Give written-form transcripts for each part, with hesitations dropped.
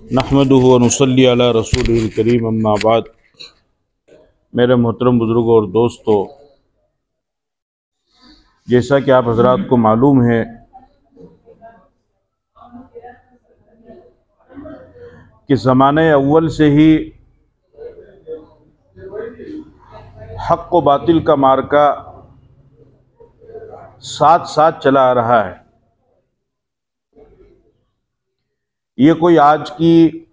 नहमदुहु व नुसल्ली अला रसूलिल करीम अम्मा बाद। मेरे मोहतरम बुज़ुर्गों और दोस्तों, जैसा कि आप हज़रात को मालूम है कि ज़माने अव्वल से ही हक़ व बातिल का मार्का साथ साथ चला आ रहा है। ये कोई आज की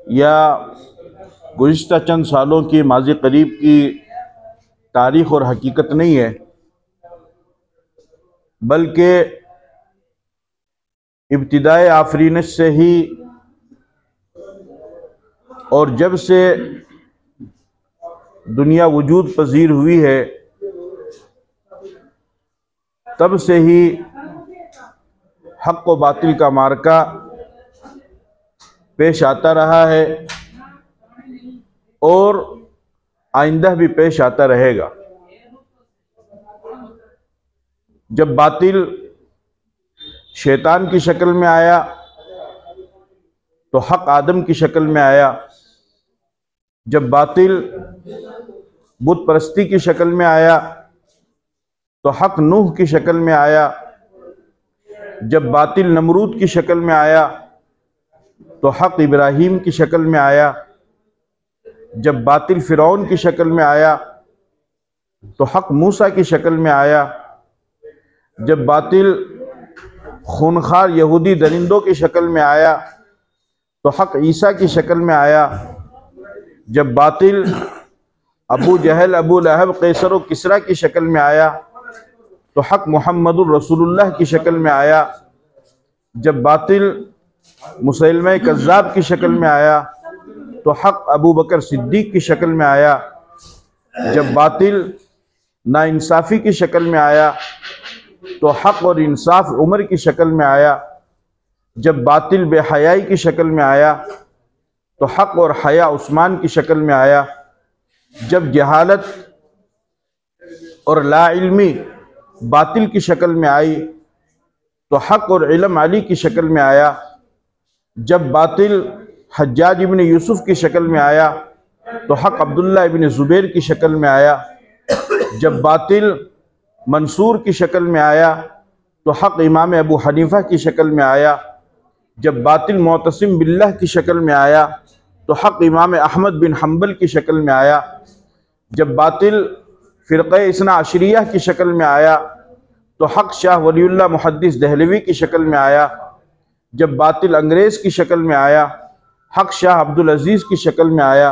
या गुज़िश्ता चंद सालों की माज़ी करीब की तारीख़ और हकीकत नहीं है, बल्कि इब्तिदाए आफरीनत से ही और जब से दुनिया वजूद पजीर हुई है तब से ही हक़ व बातिल का मार्का पेश आता रहा है और आइंदा भी पेश आता रहेगा। जब बातिल शैतान की शक्ल में आया तो हक़ आदम की शक्ल में आया। जब बातिल बुत परस्ती की शक्ल में आया तो हक़ नूह की शक्ल में आया। जब बातिल नमरूद की शक्ल में आया तो हक़ इब्राहीम की शक्ल में आया। जब बातिल फ़िरौन की शक्ल में आया तो हक़ मूसा की शक्ल में आया। जब बातिल खूनखार यहूदी दरिंदों की शक्ल में आया तो हक़ ईसा की शक्ल में आया। जब बातिल अबू जहल, अबू लहब, कैसर व किसरा की शक्ल में आया तो हक़ मुहम्मदुर रसूलुल्लाह की शक्ल में आया। जब बातिल मुसैलमा कज़्ज़ाब की शक्ल में आया तो हक़ अबू बकर सिद्दीक़ की शक्ल में आया। जब बातिल नाइंसाफ़ी की शक्ल में आया तो हक़ और इंसाफ उमर की शक्ल में आया। जब बातिल बेहयाई की शक्ल में आया तो हक़ और हया उस्मान की शक्ल में आया। जब जहालत और लाइल्मी बातिल की शक्ल में आई तो हक़ और इल्म अली की शक्ल में आया। जब बातिल हज्जाज इब्न यूसुफ की शक्ल में आया तो हक़ अब्दुल्ला इब्न ज़ुबैर की शक्ल में आया। जब बातिल मंसूर की शक्ल में आया तो हक़ इमाम अबू हनीफ़ा की शक्ल में आया। जब बातिल मुअतसिम बिल्लाह की शक्ल में आया तो हक़ इमाम अहमद बिन हम्बल की शक्ल में आया। जब बातिल फ़िरक़े इस्ना अशरिया की शक्ल में आया तो हक़ शाह वलीउल्लाह मुहद्दिस दहलवी की शक्ल में आया। जब बातिल अंग्रेज़ की शक्ल में आया हक़ शाह अब्दुल अज़ीज़ की शक्ल में आया।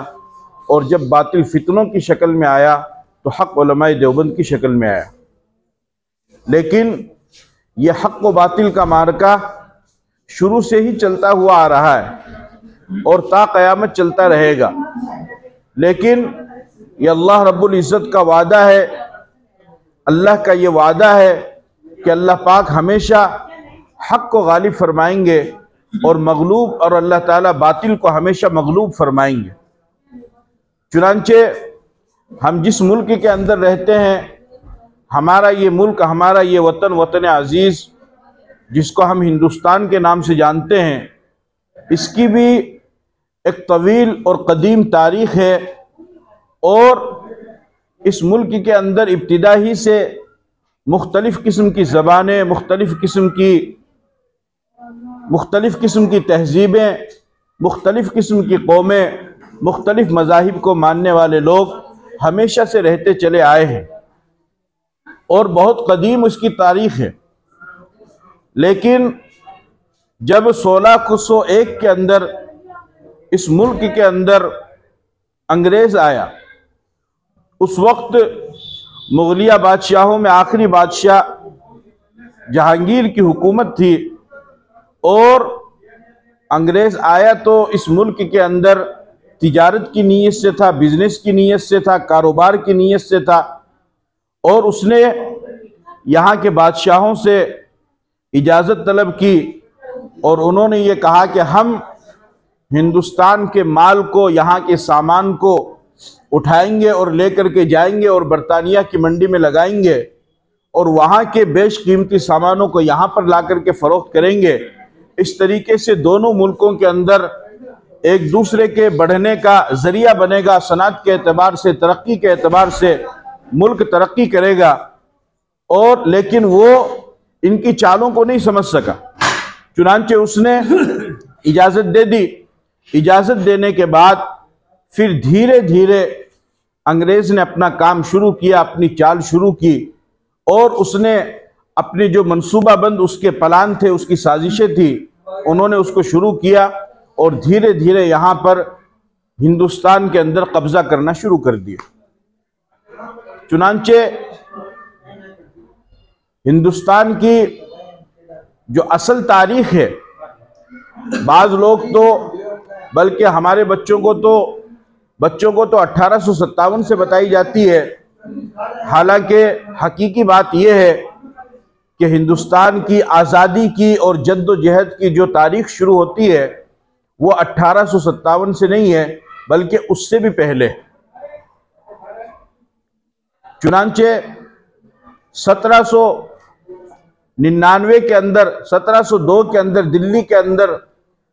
और जब बातिल फितनों की शक्ल में आया तो हक़ उलमाए देवबंद की शक्ल में आया। लेकिन यह हक़ व बातिल का मार्का शुरू से ही चलता हुआ आ रहा है और ता क़यामत चलता रहेगा। लेकिन यह अल्लाह रब्बुल इज़्ज़त का वादा है, अल्लाह का ये वादा है कि अल्लाह पाक हमेशा हक़ को गालिब फरमाएंगे और मगलूब, और अल्लाह ताला बातिल को हमेशा मगलूब फरमाएंगे। चुनांचे हम जिस मुल्क के अंदर रहते हैं, हमारा ये मुल्क, हमारा ये वतन, वतन अज़ीज़ जिसको हम हिंदुस्तान के नाम से जानते हैं, इसकी भी एक तवील और क़दीम तारीख़ है। और इस मुल्क के अंदर इब्तिदा ही से मुख्तलिफ़ किस्म की ज़बानें, मुख्तलिफ़ किस्म की तहज़ीबें, मुख्तलिफ़ किस्म की कौमें, मुख्तलिफ़ मज़ाहिब को मानने वाले लोग हमेशा से रहते चले आए हैं और बहुत क़दीम उसकी तारीख़ है। लेकिन जब 1601 के अंदर इस मुल्क के अंदर अंग्रेज़ आया, उस वक्त मुग़लिया बादशाहों में आखिरी बादशाह जहांगीर की हुकूमत थी और अंग्रेज़ आया तो इस मुल्क के अंदर तिजारत की नीयत से था, बिज़नेस की नीयत से था, कारोबार की नीयत से था। और उसने यहाँ के बादशाहों से इजाज़त तलब की और उन्होंने ये कहा कि हम हिंदुस्तान के माल को, यहाँ के सामान को उठाएंगे और लेकर के जाएंगे और बरतानिया की मंडी में लगाएंगे और वहाँ के बेशकीमती सामानों को यहाँ पर ला कर के फ़रोख्त करेंगे इस तरीके से दोनों मुल्कों के अंदर एक दूसरे के बढ़ने का जरिया बनेगा। सनअत के एतबार से, तरक्की के एतबार से मुल्क तरक्की करेगा। और लेकिन वो इनकी चालों को नहीं समझ सका, चुनांचे उसने इजाज़त दे दी। इजाज़त देने के बाद फिर धीरे धीरे अंग्रेज़ ने अपना काम शुरू किया, अपनी चाल शुरू की, और उसने अपनी जो मंसूबाबंद उसके प्लान थे, उसकी साजिशें थी, उन्होंने उसको शुरू किया और धीरे धीरे यहाँ पर हिंदुस्तान के अंदर कब्जा करना शुरू कर दिया। चुनांचे हिंदुस्तान की जो असल तारीख है, बाज़ लोग तो, बल्कि हमारे बच्चों को तो 1857 से बताई जाती है। हालांकि हकीकी बात यह है कि हिंदुस्तान की आज़ादी की और जद्दोजहद की जो तारीख शुरू होती है वो 1857 से नहीं है, बल्कि उससे भी पहले। चुनांचे 1799 के अंदर, 1702 के अंदर दिल्ली के अंदर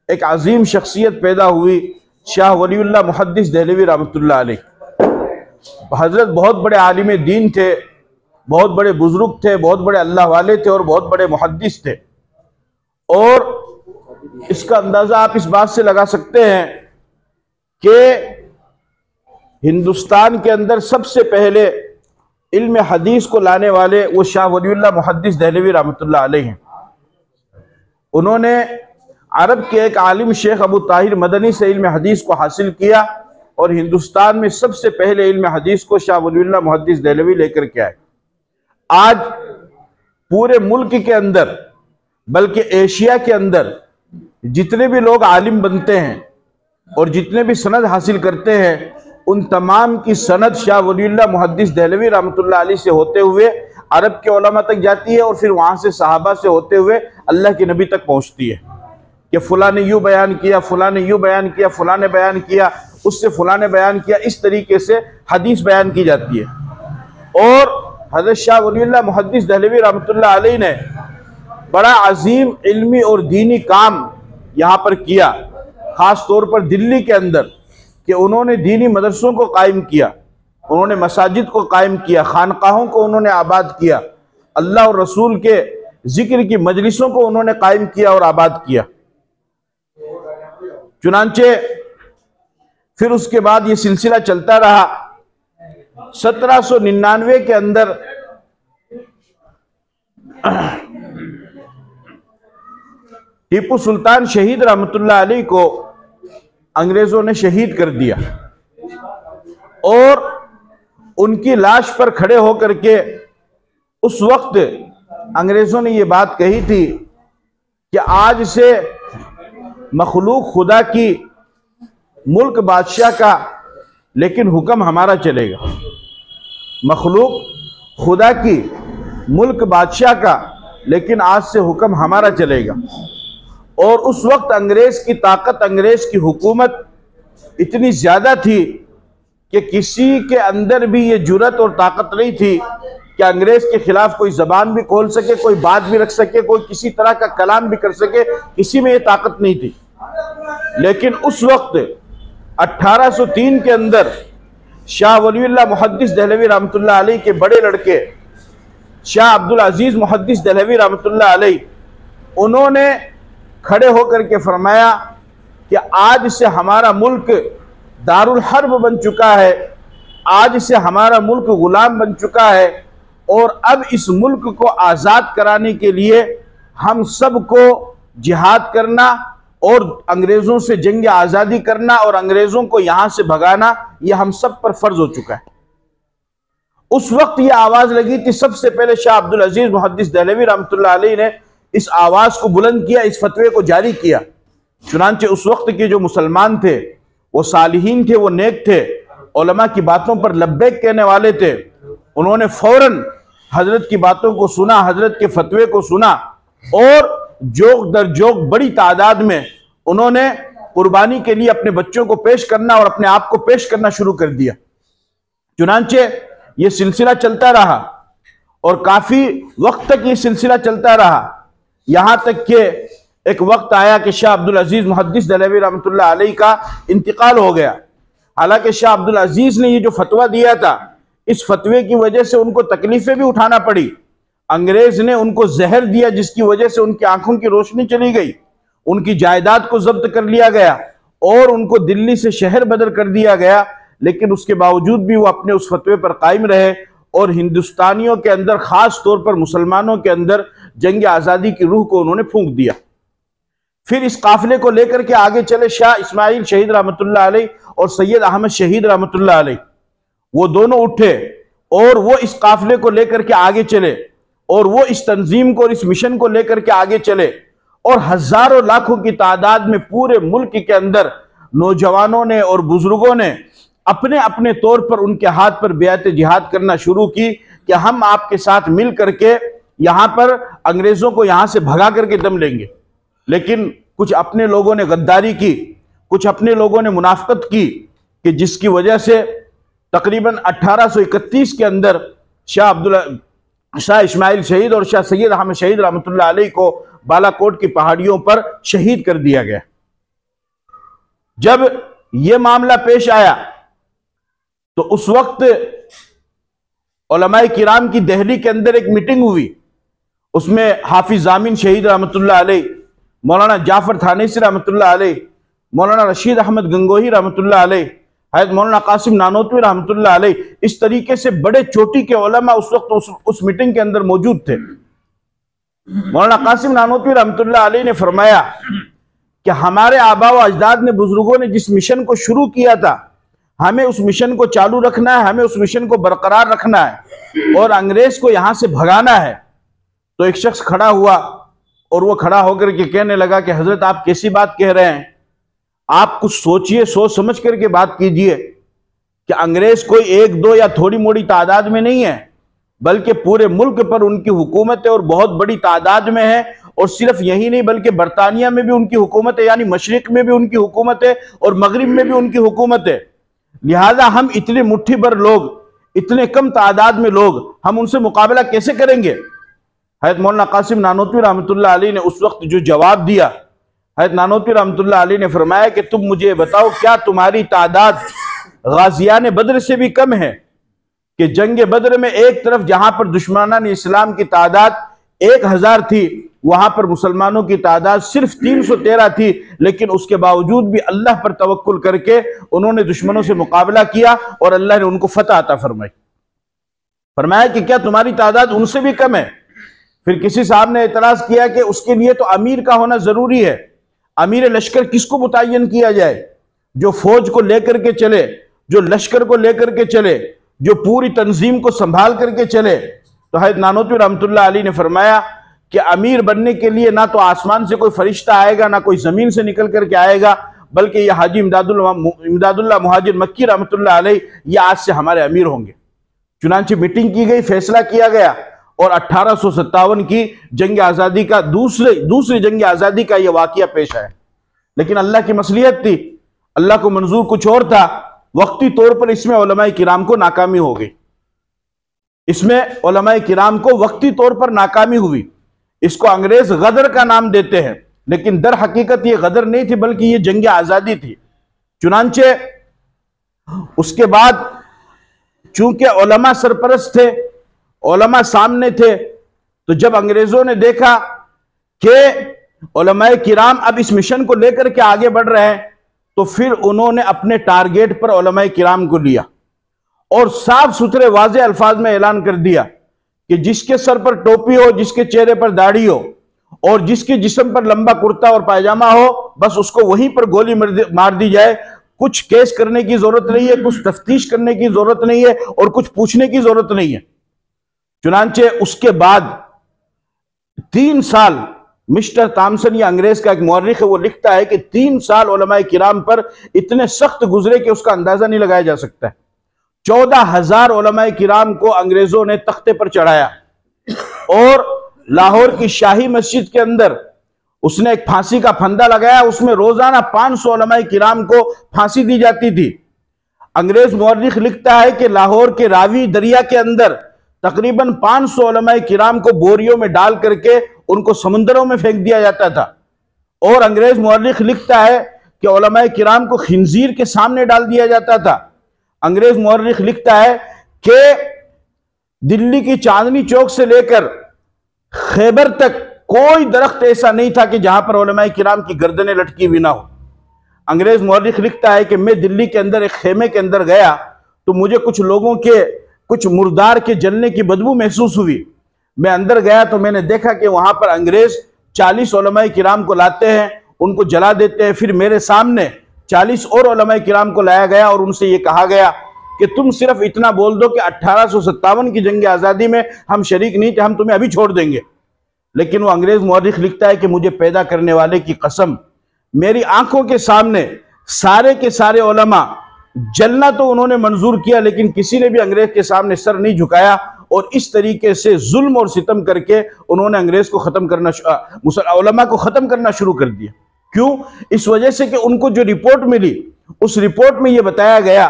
एक अजीम शख्सियत पैदा हुई, शाह वलीउल्लाह मुहद्दिस देहलवी रहमतुल्लाह अलैह। हजरत बहुत बड़े आलिम दीन थे, बहुत बड़े बुजुर्ग थे, बहुत बड़े अल्लाह वाले थे और बहुत बड़े मुहद्दिस थे। और इसका अंदाजा आप इस बात से लगा सकते हैं कि हिंदुस्तान के अंदर सबसे पहले इल्म हदीस को लाने वाले वो शाह वलीउल्लाह मुहद्दिस देहलवी रहमतुल्लाह अलैह हैं। उन्होंने अरब के एक आलिम शेख अबू ताहिर मदनी से इल्म हदीस को हासिल किया और हिंदुस्तान में सबसे पहले इल्म हदीस को शाह वलीउल्लाह मुहद्दिस देहलवी लेकर के आए। आज पूरे मुल्क के अंदर, बल्कि एशिया के अंदर जितने भी लोग आलिम बनते हैं और जितने भी सनद हासिल करते हैं, उन तमाम की सनद शाह वलीउल्लाह मुहद्दिस देहलवी रहमतुल्लाह अलैह से होते हुए अरब के उलमा तक जाती है और फिर वहाँ से सहाबा से होते हुए अल्लाह के नबी तक पहुँचती है कि फ़लाँ ने यूँ बयान किया, फ़लाँ ने यूँ बयान किया, फ़लाँ ने बयान किया, उससे फ़लाँ ने बयान किया। इस तरीके से हदीस बयान की जाती है। और हज़रत शाह वलीउल्लाह मुहद्दिस देहलवी रहमतुल्लाह अलैह ने बड़ा अजीम इल्मी और दीनी काम यहाँ पर किया, ख़ास तौर पर दिल्ली के अंदर, कि उन्होंने दीनी मदरसों को कायम किया, उन्होंने मसाजिद को कायम किया, खानकाहों को उन्होंने आबाद किया, अल्लाह और रसूल के जिक्र की मजलिसों को उन्होंने कायम किया और आबाद किया। चुनांचे फिर उसके बाद ये सिलसिला चलता रहा। 1799 के अंदर टीपू सुल्तान शहीद रहमतुल्लाह अलैह को अंग्रेजों ने शहीद कर दिया और उनकी लाश पर खड़े होकर के उस वक्त अंग्रेजों ने ये बात कही थी कि आज से मखलूक खुदा की, मुल्क बादशाह का, लेकिन हुक्म हमारा चलेगा। मखलूक खुदा की, मुल्क बादशाह का, लेकिन आज से हुक्म हमारा चलेगा। और उस वक्त अंग्रेज की ताकत, अंग्रेज की हुकूमत इतनी ज़्यादा थी कि किसी के अंदर भी ये जुर्रत और ताकत नहीं थी कि अंग्रेज के खिलाफ कोई जबान भी खोल सके, कोई बात भी रख सके, कोई किसी तरह का कलाम भी कर सके, किसी में ये ताकत नहीं थी। लेकिन उस वक्त 1803 के अंदर शाह वलीउल्लाह मुहद्दिस देहलवी रहमतुल्लाह अलैह के बड़े लड़के शाह अब्दुल अजीज मुहद्दिस देहलवी रहमतुल्लाह अलैह, उन्होंने खड़े होकर के फरमाया कि आज से हमारा मुल्क दारुल हर्ब बन चुका है, आज से हमारा मुल्क गुलाम बन चुका है और अब इस मुल्क को आज़ाद कराने के लिए हम सबको जिहाद करना और अंग्रेज़ों से जंग आज़ादी करना और अंग्रेज़ों को यहाँ से भगाना, यह हम सब पर फ़र्ज हो चुका है। उस वक्त यह आवाज़ लगी थी। सबसे पहले शाह अब्दुल अजीज मुहद्दिस देहलवी रहमतुल्लाह अलैह ने इस आवाज़ को बुलंद किया, इस फतवे को जारी किया। चुनांचे उस वक्त के जो मुसलमान थे, वो सालिहीन थे, वो नेक थे, उलमा की बातों पर लब्बैक कहने वाले थे। उन्होंने फौरन हजरत की बातों को सुना, हजरत के फतवे को सुना और जोग दर जोग बड़ी तादाद में उन्होंने कुर्बानी के लिए अपने बच्चों को पेश करना और अपने आप को पेश करना शुरू कर दिया। चुनांचे ये सिलसिला चलता रहा और काफी वक्त तक ये सिलसिला चलता रहा, यहां तक कि एक वक्त आया कि शाह अब्दुल अजीज मुहद्दिस दहलवी रहमतुल्लाह अलैह का इंतकाल हो गया। हालांकि शाह अब्दुल अजीज ने ये जो फतवा दिया था, इस फतवे की वजह से उनको तकलीफें भी उठाना पड़ी। अंग्रेज ने उनको जहर दिया जिसकी वजह से उनकी आंखों की रोशनी चली गई, उनकी जायदाद को जब्त कर लिया गया और उनको दिल्ली से शहर बदर कर दिया गया। लेकिन उसके बावजूद भी वो अपने उस फतवे पर कायम रहे और हिंदुस्तानियों के अंदर, खास तौर पर मुसलमानों के अंदर जंग आज़ादी की रूह को उन्होंने फूंक दिया। फिर इस काफिले को लेकर के आगे चले शाह इस्माइल शहीद रहमतुल्लाह अलैह और सैयद अहमद शहीद रहमतुल्लाह अलैह। वो दोनों उठे और वो इस काफिले को लेकर के आगे चले और वो इस तंजीम को और इस मिशन को लेकर के आगे चले और हजारों लाखों की तादाद में पूरे मुल्क के अंदर नौजवानों ने और बुजुर्गों ने अपने अपने तौर पर उनके हाथ पर बेअत जिहाद करना शुरू की कि हम आपके साथ मिल करके यहां पर अंग्रेजों को यहां से भगा करके दम लेंगे। लेकिन कुछ अपने लोगों ने गद्दारी की, कुछ अपने लोगों ने मुनाफकत की कि जिसकी वजह से तकरीबन 1831 के अंदर शाह इस्माइल शहीद और शाह सैयद अहमद शहीद रहमतुल्लाह अलैह को बालाकोट की पहाड़ियों पर शहीद कर दिया गया। जब यह मामला पेश आया तो उस वक्त उलमाए किराम की दिल्ली के अंदर एक मीटिंग हुई। उसमें हाफिज जामिन शहीद रहमतुल्लाह अलैह, मौलाना जाफर थानेसी रहमतुल्लाह अलैह, मौलाना रशीद अहमद गंगोही रहमतुल्लाह अलैह, हज़रत मौलाना कासिम नानोतवी रहमतुल्लाह अलैह, इस तरीके से बड़े चोटी के उलमा उस वक्त उस मीटिंग के अंदर मौजूद थे। मौलाना कासिम नानोतवी रहमतुल्लाह अलैह ने फरमाया कि हमारे आबा व अजदाद ने, बुजुर्गों ने जिस मिशन को शुरू किया था, हमें उस मिशन को चालू रखना है, हमें उस मिशन को बरकरार रखना है और अंग्रेज को यहां से भगाना है। तो एक शख्स खड़ा हुआ और वो खड़ा होकर के कहने लगा कि हजरत आप कैसी बात कह रहे हैं, आप कुछ सोचिए, सोच समझ करके बात कीजिए कि अंग्रेज कोई एक दो या थोड़ी मोड़ी तादाद में नहीं है, बल्कि पूरे मुल्क पर उनकी हुकूमत है और बहुत बड़ी तादाद में है। और सिर्फ यही नहीं बल्कि बरतानिया में भी उनकी हुकूमत है, यानी मशरिक में भी उनकी हुकूमत है और मगरिब में भी उनकी हुकूमत है। लिहाजा हम इतने मुट्ठी भर लोग, इतने कम तादाद में लोग, हम उनसे मुकाबला कैसे करेंगे। हज़रत मौलाना कासिम नानोतवी रहमतुल्लाह अलैह ने उस वक्त जो जवाब दिया, हज़रत नानोतवी रहमतुल्लाह अलैह ने फरमाया कि तुम मुझे बताओ, क्या तुम्हारी तादाद गाजियान बद्र से भी कम है कि जंग बद्र में एक तरफ जहां पर दुश्मनान इस्लाम की तादाद 1000 थी, वहां पर मुसलमानों की तादाद सिर्फ 313 थी, लेकिन उसके बावजूद भी अल्लाह पर तवक्कुल करके उन्होंने दुश्मनों से मुकाबला किया और अल्लाह ने उनको फतह अता फरमाई। फरमाया कि क्या तुम्हारी तादाद उनसे भी कम है। फिर किसी साहब ने एतराज किया कि उसके लिए तो अमीर का होना जरूरी है। अमीर लश्कर किसको मुतय्यन किया जाए, जो फौज को लेकर के चले, जो लश्कर को लेकर के चले, जो पूरी तंजीम को संभाल करके चले। तो हज़रत नानोतवी रहमतुल्लाह अलैह ने फरमाया कि अमीर बनने के लिए ना तो आसमान से कोई फरिश्ता आएगा, ना कोई जमीन से निकल करके आएगा, बल्कि यह हाजी इमदादुल्लाह मुहाजिर मक्की रहमतुल्लाह अलैह ये आज से हमारे अमीर होंगे। चुनांचे मीटिंग की गई, फैसला किया गया और 1857 की जंग आज़ादी का दूसरी जंग आज़ादी का यह वाकया पेश आया। लेकिन अल्लाह की मसलियत थी, अल्लाह को मंजूर कुछ और था। वक्ती तौर पर इसमें उलमाए किराम को नाकामी हो गई, इसमें उलमाए किराम को वक्ती तौर पर नाकामी हुई। इसको अंग्रेज गदर का नाम देते हैं, लेकिन दर हकीकत ये गदर नहीं थी, बल्कि ये जंग आज़ादी थी। चुनांचे उसके बाद चूंकि उलमा सरपरस्त थे, उलमा सामने थे, तो जब अंग्रेजों ने देखा कि उलमाए किराम अब इस मिशन को लेकर के आगे बढ़ रहे हैं, तो फिर उन्होंने अपने टारगेट पर उलमाए किराम को लिया और साफ सुथरे वाज़े अल्फाज में ऐलान कर दिया कि जिसके सर पर टोपी हो, जिसके चेहरे पर दाढ़ी हो और जिसके जिस्म पर लंबा कुर्ता और पायजामा हो, बस उसको वहीं पर गोली मार दी जाए। कुछ केस करने की जरूरत नहीं है, कुछ तफ्तीश करने की जरूरत नहीं है और कुछ पूछने की जरूरत नहीं है। चुनांचे उसके बाद 3 साल, मिस्टर थॉमसन, ये अंग्रेज का एक मौर्रिख है, वो लिखता है कि 3 साल उलमाए किराम पर इतने सख्त गुजरे कि उसका अंदाजा नहीं लगाया जा सकता है। 14,000 उलमाए किराम को अंग्रेजों ने तख्ते पर चढ़ाया और लाहौर की शाही मस्जिद के अंदर उसने एक फांसी का फंदा लगाया, उसमें रोजाना 500 उलमाए किराम को फांसी दी जाती थी। अंग्रेज मौर्रिख लिखता है कि लाहौर के रावी दरिया के अंदर तकरीबन 500 उलमाए किराम को बोरियों में डाल करके उनको समुद्रों में फेंक दिया जाता था। और अंग्रेज मौलिक लिखता है कि उलमाए किराम को खिंजीर के सामने डाल दिया जाता था। अंग्रेज मौलिक लिखता है कि दिल्ली की चांदनी चौक से लेकर खैबर तक कोई दरख्त ऐसा नहीं था कि जहां पर उलमाए किराम की गर्दनें लटकी हुई ना हो। अंग्रेज मौलिक लिखता है कि मैं दिल्ली के अंदर एक खेमे के अंदर गया तो मुझे कुछ लोगों के, कुछ मुर्दार के जलने की बदबू महसूस हुई। मैं अंदर गया तो मैंने देखा कि वहां पर अंग्रेज 40 उलमाए किराम को लाते हैं, उनको जला देते हैं। फिर मेरे सामने 40 और उलमाए किराम को लाया गया और उनसे ये कहा गया कि तुम सिर्फ इतना बोल दो कि 1857 की जंग आज़ादी में हम शरीक नहीं थे, हम तुम्हें अभी छोड़ देंगे। लेकिन वो अंग्रेज मौलिक लिखता है कि मुझे पैदा करने वाले की कसम, मेरी आंखों के सामने सारे के सारे उलमा, जलना तो उन्होंने मंजूर किया लेकिन किसी ने भी अंग्रेज के सामने सर नहीं झुकाया। और इस तरीके से जुल्म और सितम करके उन्होंने अंग्रेज को खत्म करना, उलमा को खत्म करना शुरू कर दिया। क्यों? इस वजह से कि उनको जो रिपोर्ट मिली, उस रिपोर्ट में यह बताया गया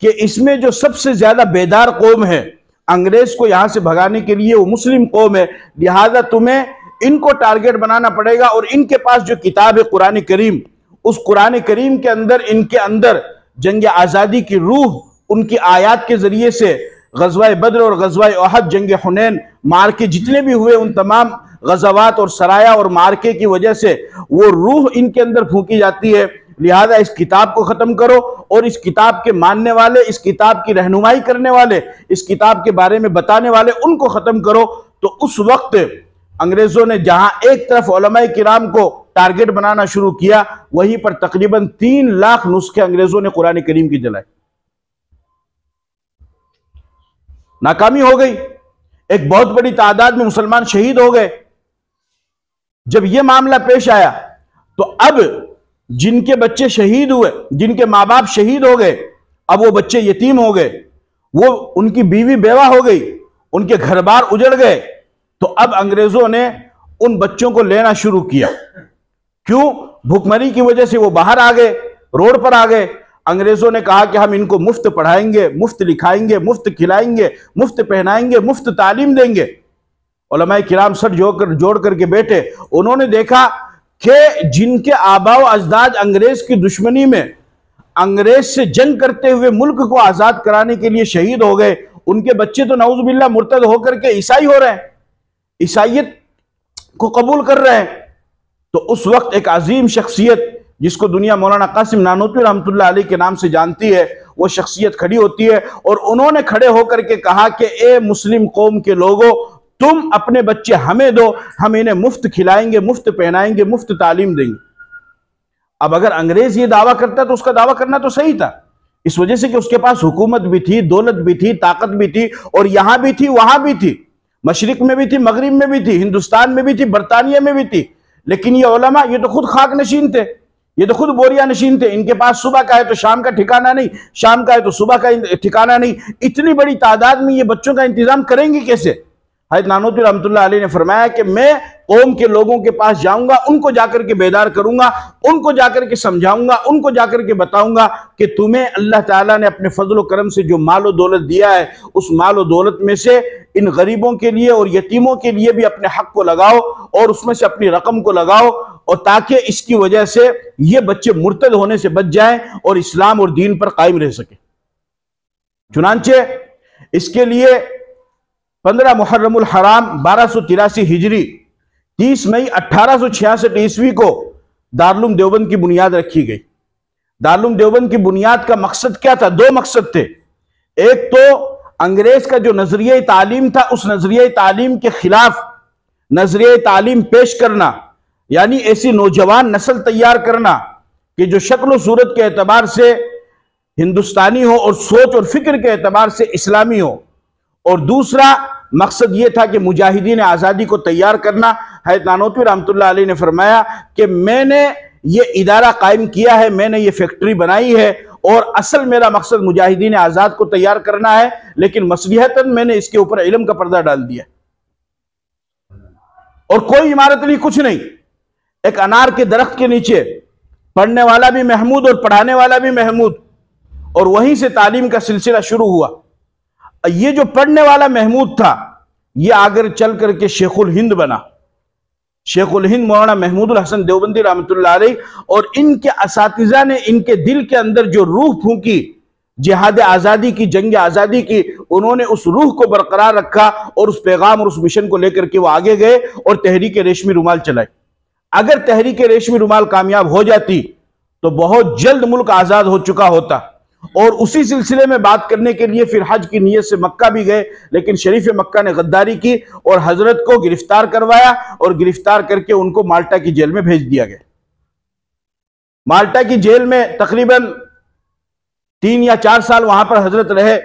कि इसमें जो सबसे ज्यादा बेदार कौम है अंग्रेज को यहां से भगाने के लिए, वो मुस्लिम कौम है। लिहाजा तुम्हें इनको टारगेट बनाना पड़ेगा। और इनके पास जो किताब है कुरान करीम, उस कुरान करीम के अंदर, इनके अंदर जंग आजादी की रूह उनकी आयात के जरिए से गज़वा बद्र और गज़वा अहद, जंग हुनैन, मार्के जितने भी हुए उन तमाम गज़वात और सराया और मार्के की वजह से वो रूह इनके अंदर फूंकी जाती है। लिहाजा इस किताब को खत्म करो और इस किताब के मानने वाले, इस किताब की रहनुमाई करने वाले, इस किताब के बारे में बताने वाले, उनको खत्म करो। तो उस वक्त अंग्रेजों ने जहां एक तरफ उलमाए किराम को टारगेट बनाना शुरू किया, वहीं पर तकरीबन 3 लाख नुस्खे अंग्रेजों ने कुरान करीम की जलाए। नाकामी हो गई, एक बहुत बड़ी तादाद में मुसलमान शहीद हो गए। जब यह मामला पेश आया तो अब जिनके बच्चे शहीद हुए, जिनके मां बाप शहीद हो गए, अब वो बच्चे यतीम हो गए, वो उनकी बीवी बेवा हो गई, उनके घर बार उजड़ गए। तो अब अंग्रेजों ने उन बच्चों को लेना शुरू किया। क्यों? भूखमरी की वजह से वो बाहर आ गए, रोड पर आ गए। अंग्रेजों ने कहा कि हम इनको मुफ्त पढ़ाएंगे, मुफ्त लिखाएंगे, मुफ्त खिलाएंगे, मुफ्त पहनाएंगे, मुफ्त तालीम देंगे। उलमाए किराम सर जोड़ करके बैठे। उन्होंने देखा कि जिनके आबाओ अजदाद अंग्रेज की दुश्मनी में, अंग्रेज से जंग करते हुए मुल्क को आजाद कराने के लिए शहीद हो गए, उनके बच्चे तो नाउज़ बिल्लाह मुर्तद होकर के ईसाई हो रहे हैं, ईसाइयत को कबूल कर रहे हैं। तो उस वक्त एक अजीम शख्सियत जिसको दुनिया मौलाना कासिम नानोतवी रहमतुल्लाह अलैह के नाम से जानती है, वो शख्सियत खड़ी होती है और उन्होंने खड़े होकर के कहा कि ए मुस्लिम कौम के लोगों, तुम अपने बच्चे हमें दो, हम इन्हें मुफ्त खिलाएंगे, मुफ्त पहनाएंगे, मुफ्त तालीम देंगे। अब अगर अंग्रेज ये दावा करता तो उसका दावा करना तो सही था, इस वजह से कि उसके पास हुकूमत भी थी, दौलत भी थी, ताकत भी थी, और यहां भी थी, वहां भी थी, मशरिक में भी थी, मगरिब में भी थी, हिंदुस्तान में भी थी, बरतानिया में भी थी। लेकिन ये उलमा, ये तो खुद खाक नशीन थे, ये तो खुद बोरिया नशीन थे। इनके पास सुबह का है तो शाम का ठिकाना नहीं, शाम का है तो सुबह का ठिकाना नहीं। इतनी बड़ी तादाद में ये बच्चों का इंतजाम करेंगे कैसे? हज़रत नानोतवी रहमतुल्लाह अलैह ने फरमाया कि मैं कौम के लोगों के पास जाऊंगा, उनको जाकर के बेदार करूंगा, उनको जाकर के समझाऊंगा, उनको जाकर के बताऊंगा कि तुम्हें अल्लाह ताला ने अपने फजल करम से जो माल और दौलत दिया है, उस माल और दौलत में से इन गरीबों के लिए और यतीमों के लिए भी अपने हक को लगाओ और उसमें से अपनी रकम को लगाओ, और ताकि इसकी वजह से ये बच्चे मुर्तद होने से बच जाएं और इस्लाम और दीन पर कायम रह सके। चुनांचे इसके लिए 15 मुहर्रमुल हराम 1283 हिजरी, 30 मई 1866 ईस्वी को दारुल देवबंद की बुनियाद रखी गई। दारुल देवबंद की बुनियाद का मकसद क्या था? 2 मकसद थे। एक तो अंग्रेज का जो नजरिया तालीम था, उस नजरिया तालीम के खिलाफ नजरिया तालीम पेश करना, यानी ऐसी नौजवान नस्ल तैयार करना कि जो शक्ल सूरत के एतबार से हिंदुस्तानी हो और सोच और फिक्र के एतबार से इस्लामी हो। और दूसरा मकसद यह था कि मुजाहिदीन आज़ादी को तैयार करना। हज़रत नानोतवी रहमतुल्लाह अलैह ने फरमाया कि मैंने ये इदारा कायम किया है, मैंने ये फैक्ट्री बनाई है, और असल मेरा मकसद मुजाहिदीन आज़ाद को तैयार करना है, लेकिन मसलिहतन मैंने इसके ऊपर इल्म का पर्दा डाल दिया। और कोई इमारत नहीं, कुछ नहीं, एक अनार के दरख्त के नीचे पढ़ने वाला भी महमूद और पढ़ाने वाला भी महमूद, और वहीं से तालीम का सिलसिला शुरू हुआ। ये जो पढ़ने वाला महमूद था, ये आगे चल करके शेखुल हिंद बना। शेखुल हिंद मौलाना महमूदुल हसन देवबंदी रहमतुल्लाह अलैह, और इनके असातिज़ा ने इनके दिल के अंदर जो रूह फूंकी जिहाद आज़ादी की, जंग आज़ादी की, उन्होंने उस रूह को बरकरार रखा और उस पैगाम और उस मिशन को लेकर के वो आगे गए और तहरीक रेशमी रुमाल चलाई। अगर तहरीक रेशमी रुमाल कामयाब हो जाती तो बहुत जल्द मुल्क आज़ाद हो चुका होता। और उसी सिलसिले में बात करने के लिए फिर हज की नीयत से मक्का भी गए, लेकिन शरीफ मक्का ने गद्दारी की और हजरत को गिरफ्तार करवाया और गिरफ्तार करके उनको माल्टा की जेल में भेज दिया गया। माल्टा की जेल में तकरीबन 3 या 4 साल वहां पर हजरत रहे,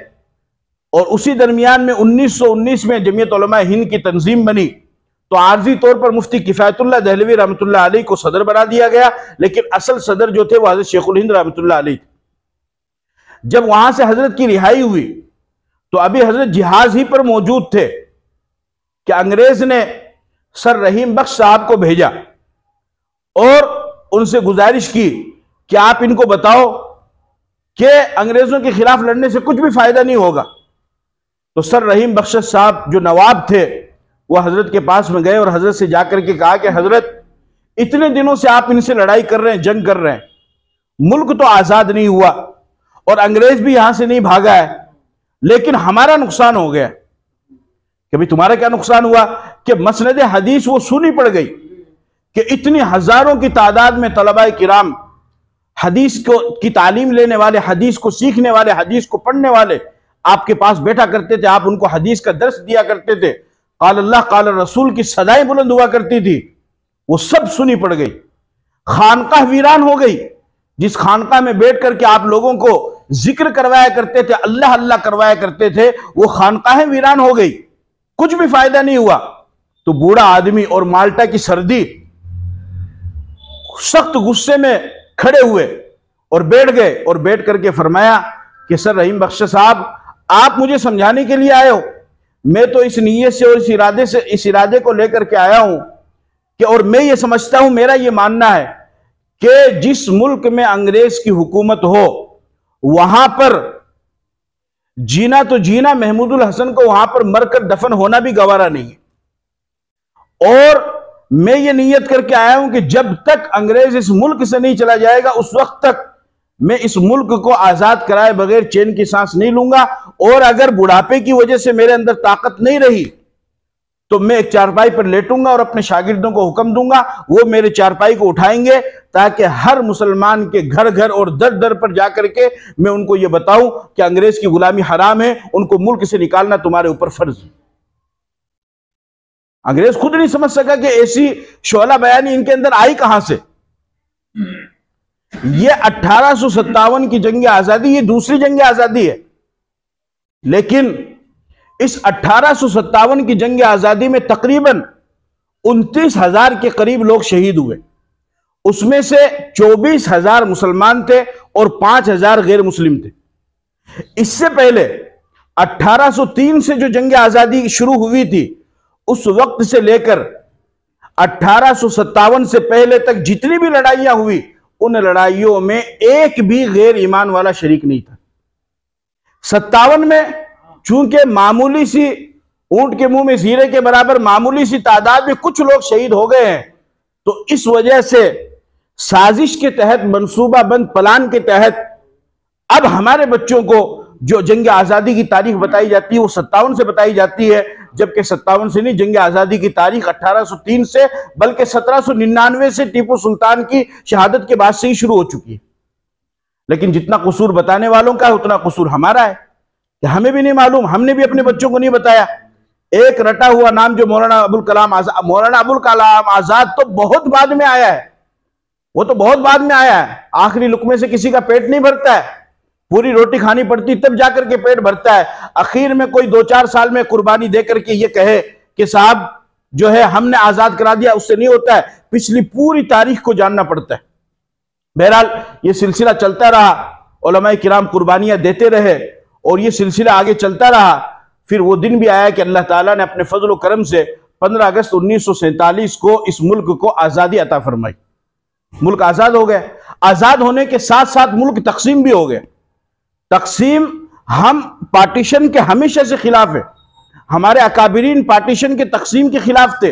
और उसी दरमियान में 1919 में जमीयत उलमा हिंद की तंजीम बनी, तो आर्जी तौर पर मुफ्ती किफायतुल्लाह दहलवी रहमतुल्लाह अलैह को सदर बना दिया गया, लेकिन असल सदर जो थे वो हजरत शेखुल हिंद रहमतुल्लाह अलैह। जब वहां से हजरत की रिहाई हुई तो अभी हजरत जिहाज ही पर मौजूद थे कि अंग्रेज ने सर रहीम बख्श साहब को भेजा और उनसे गुजारिश की कि आप इनको बताओ कि अंग्रेजों के खिलाफ लड़ने से कुछ भी फायदा नहीं होगा। तो सर रहीम बख्श साहब जो नवाब थे वो हजरत के पास में गए और हजरत से जाकर के कहा कि हजरत, इतने दिनों से आप इनसे लड़ाई कर रहे हैं, जंग कर रहे हैं, मुल्क तो आजाद नहीं हुआ और अंग्रेज भी यहां से नहीं भागा है, लेकिन हमारा नुकसान हो गया। कि भाई तुम्हारा क्या नुकसान हुआ? कि मसनद हदीस वो सुनी पड़ गई कि इतनी हजारों की तादाद में तलबा किराम हदीस को की तालीम लेने वाले, हदीस को सीखने वाले, हदीस को पढ़ने वाले आपके पास बैठा करते थे, आप उनको हदीस का दर्स दिया करते थे, काल अल्लाह काल रसूल की सदाएं बुलंद हुआ करती थी, वो सब सुनी पड़ गई। खानकाह वीरान हो गई। जिस खानकाह में बैठ करके आप लोगों को जिक्र करवाया करते थे, अल्लाह अल्लाह करवाया करते थे, वो खानकाहें वीरान हो गई, कुछ भी फायदा नहीं हुआ। तो बूढ़ा आदमी और माल्टा की सर्दी, सख्त गुस्से में खड़े हुए और बैठ गए और बैठ करके फरमाया कि सर रहीम बख्श साहब, आप मुझे समझाने के लिए आए हो, मैं तो इस नीयत से और इस इरादे को लेकर के आया हूं कि, और मैं ये समझता हूं, मेरा ये मानना है कि जिस मुल्क में अंग्रेज की हुकूमत हो वहां पर जीना तो जीना, महमूदुल हसन को वहां पर मरकर दफन होना भी गवारा नहीं है। और मैं ये नीयत करके आया हूं कि जब तक अंग्रेज इस मुल्क से नहीं चला जाएगा उस वक्त तक मैं इस मुल्क को आजाद कराए बगैर चैन की सांस नहीं लूंगा। और अगर बुढ़ापे की वजह से मेरे अंदर ताकत नहीं रही तो मैं एक चारपाई पर लेटूंगा और अपने शागिर्दों को हुक्म दूंगा, वो मेरे चारपाई को उठाएंगे, ताकि हर मुसलमान के घर घर और दर दर पर जाकर के मैं उनको ये बताऊं कि अंग्रेज की गुलामी हराम है, उनको मुल्क से निकालना तुम्हारे ऊपर फर्ज है। अंग्रेज खुद नहीं समझ सका कि ऐसी शोला बयानी इनके अंदर आई कहां से। ये 1857 की जंग आजादी, ये दूसरी जंग आजादी है, लेकिन इस 1857 की जंग आजादी में तकरीबन 29,000 के करीब लोग शहीद हुए। उसमें से 24,000 मुसलमान थे और 5,000 गैर मुस्लिम थे। इससे पहले 1803 से जो जंग आजादी शुरू हुई थी, उस वक्त से लेकर 1857 से पहले तक जितनी भी लड़ाइयां हुई, उन लड़ाइयों में एक भी गैर ईमान वाला शरीक नहीं था। 57 में चूंकि मामूली सी ऊंट के मुंह में जीरे के बराबर मामूली सी तादाद में कुछ लोग शहीद हो गए हैं, तो इस वजह से साजिश के तहत, मंसूबाबंद प्लान के तहत अब हमारे बच्चों को जो जंग आजादी की तारीख बताई जाती है वो 57 से बताई जाती है, जबकि 57 से नहीं, जंग आजादी की तारीख 1803 से बल्कि 1799 से टीपू सुल्तान की शहादत के बाद से ही शुरू हो चुकी है। लेकिन जितना कसूर बताने वालों का है उतना कसूर हमारा है कि हमें भी नहीं मालूम, हमने भी अपने बच्चों को नहीं बताया। एक रटा हुआ नाम जो मौलाना अबुल कलाम आजाद तो बहुत बाद में आया है, वो तो बहुत बाद में आया है। आखिरी लुकमे से किसी का पेट नहीं भरता है, पूरी रोटी खानी पड़ती तब जाकर के पेट भरता है। आखिर में कोई 2-4 साल में कुर्बानी देकर के ये कहे कि साहब जो है हमने आजाद करा दिया, उससे नहीं होता है, पिछली पूरी तारीख को जानना पड़ता है। बहरहाल ये सिलसिला चलता रहा, उलमाए किराम कुर्बानियां देते रहे और ये सिलसिला आगे चलता रहा। फिर वो दिन भी आया कि अल्लाह ताला ने अपने फजल व करम से 15 अगस्त 1947 को इस मुल्क को आजादी अता फरमाई। मुल्क आजाद हो गया। आजाद होने के साथ साथ मुल्क तकसीम भी हो गया। तकसीम, हम पार्टीशन के हमेशा से खिलाफ है, हमारे अकाबिरीन पार्टीशन के तकसीम के खिलाफ थे।